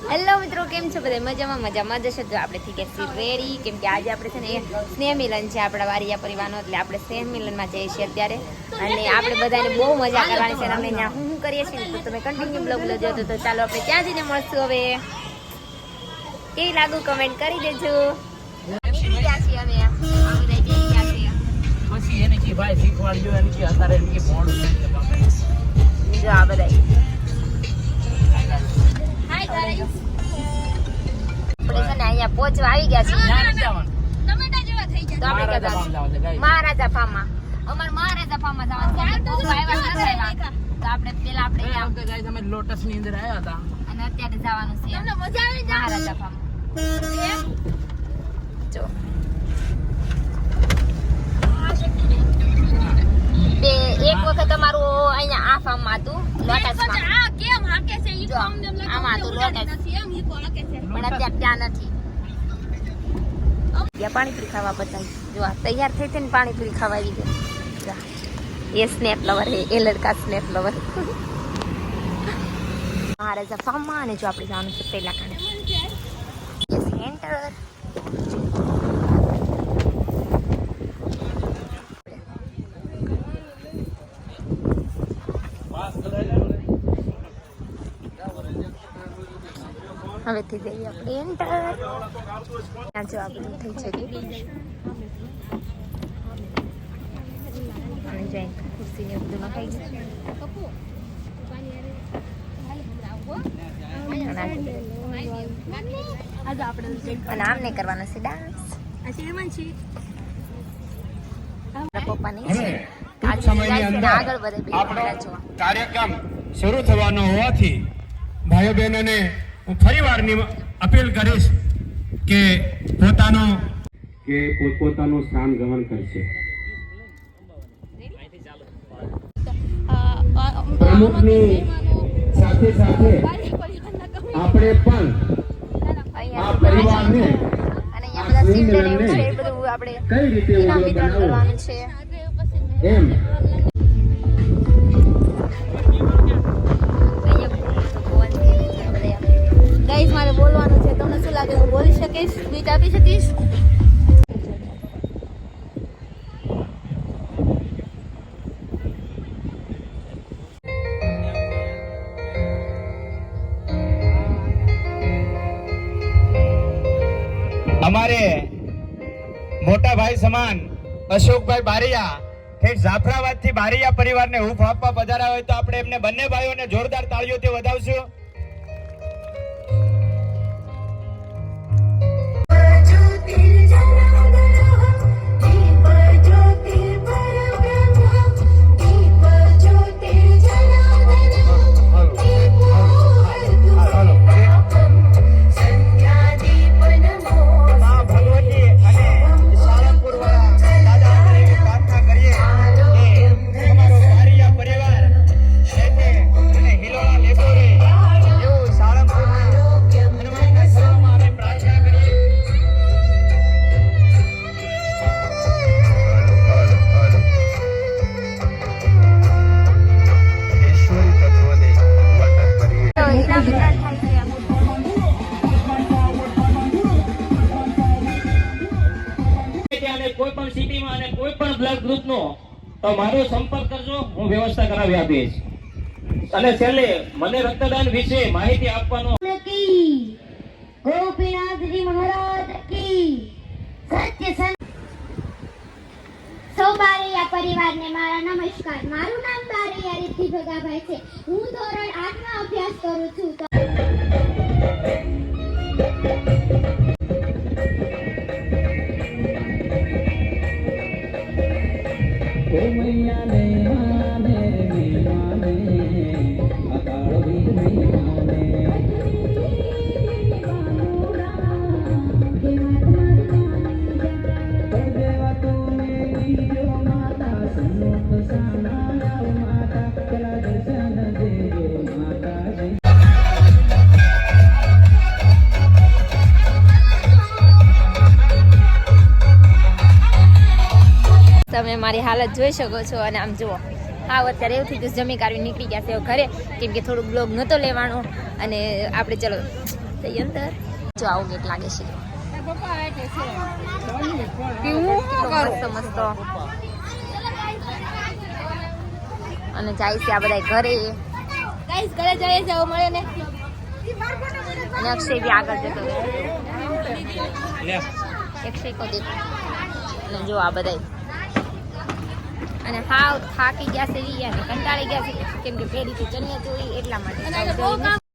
Hello મિત્રો, કેમ છો બધા? મજામાં જશે તો આપણે થઈ ગયા રેડી, કેમ કે આજે આપણે છે ને સ્નેહ મિલન છે આપણા વારિયા પરિવારનો, એટલે આપણે સ્નેહ મિલનમાં જઈએ છીએ અત્યારે અને આપણે બધાને બહુ મજા કરવાની છે. અમે ત્યાં શું કરીએ છીએ તો તમે કન્ટિન્યુ બ્લોગ લેજો. તો ચાલો આપણે ત્યાં જઈને મળશું. હવે કેવી લાગુ કમેન્ટ કરી દેજો. પછી એને કી ભાઈ શીખવાડજો, એને કી અત્યારે એને કી મોડું જો આ બધા હાય ગાઈસ, આપણે છે ને અહીંયા પહોંચવા આવી ગયા છીએ. ટમેટા જેવા થઈ ગયા. તો આપણે કહેતા મહારાજા ફાર્મમાં, અમાર મહારાજા ફાર્મમાં જવાનું છે. બહુ આવ્યા નથી આવ્યા, તો આપણે પેલા આપણે અહીંયા ગાઈસ અમે લોટસ ની અંદર આવ્યા હતા અને અત્યારે જવાનું છે. તમને મજા આવી મહારાજા ફાર્મમાં. જો એક વખત અમારું અહીંયા આ ફાર્મમાં હતું લોટસમાં. આ કેમ હાકે છે ઈ તો અમને લાગે આમાં તો લોટસ એમ ઈ કો હાકે છે, પણ અત્યારે ત્યાં નથી. યા પાણીપુરી ખાવા બતાવી. જો આ તૈયાર થઈ થઈને પાણીપુરી ખાવા આવી ગયો. ये स्नैप लवर है, ये लड़का स्नैप लवर. મહારાજા ફાર્મમાં અને જો આપણે જવાનું છે પહેલા ખાને સેન્ટર. હવે થઈ જઈએ આપણે એન્ટર. ત્યાં જો આ બધું થઈ છે અને જઈને ખુરશી ને બધું નખાઈ ગયું. અને આમ નહીં કરવાનો છે ડાન્સ. પપ્પા નહીં છે આગળ વધે કાર્યક્રમ શરૂ થવાનો હોવાથી ભાઈઓ બહેનોને હું ફરીવારની અપીલ કરીશ કે પોતપોતાનું સ્થાન ગ્રહણ કરશે. પ્રમુખની સાથે સાથે આપણે પણ આ પરિવારને અને અહીંયા બધા સીટ ને એવું છે, એ બધું આપણે કઈ રીતે ઇનામ વિતરણ કરવાનું છે. એમ ગાઈસ, મારે બોલવાનું છે. તમને શું લાગે હું બોલી શકીશ? સ્પીચ આપી શકીશ? અમારે મોટા ભાઈ સમાન અશોકભાઈ બારૈયા ઠેઠ જાફરાબાદ થી બારૈયા પરિવારને હૂંફ આપવા પધાર્યા હોય તો આપણે એમને બંને ભાઈઓને જોરદાર તાળીઓથી વધાવશું. કોઈ પણ સિટીમાં અને કોઈ પણ બ્લડ ગ્રુપનો તો મારો સંપર્ક કરજો, હું વ્યવસ્થા કરાવી આપીશ. અને છેલ્લે મને રક્તદાન વિશે માહિતી આપવાનો ગોપીનાથજી મહારાજ કી સત્ય સંત સૌ બારૈયા પરિવારને મારા નમસ્કાર. મારું નામ બારૈયા રીતિ ભગાભાઈ છે. હું ધોરણ 8 માં અભ્યાસ કરું છું. તમે મારી હાલત જોઈ શકો છો. અને આમ જુઓ, હા અત્યારે એવું થયું કે જમી કાઢી નીકળી ગયા છે ઘરે, કેમ કે થોડુંક બ્લોગ નહોતો લેવાનો. અને આપણે ચલો જઈએ અંદર. જો આવું ગેટ લાગે છે. કેટલો મસ્ત અને જાય છે આ બધા ઘરે. ગાઈસ ઘરે જઈએ જાવ મળે ને. અને અક્ષય બી આગળ જતો અક્ષય કો દેખ. અને જો આ બધા અને હાવ થાકી ગયા છે અને કંટાળી ગયા છે કેમ કે પહેરી ચણિયા ચોળી એટલા માટે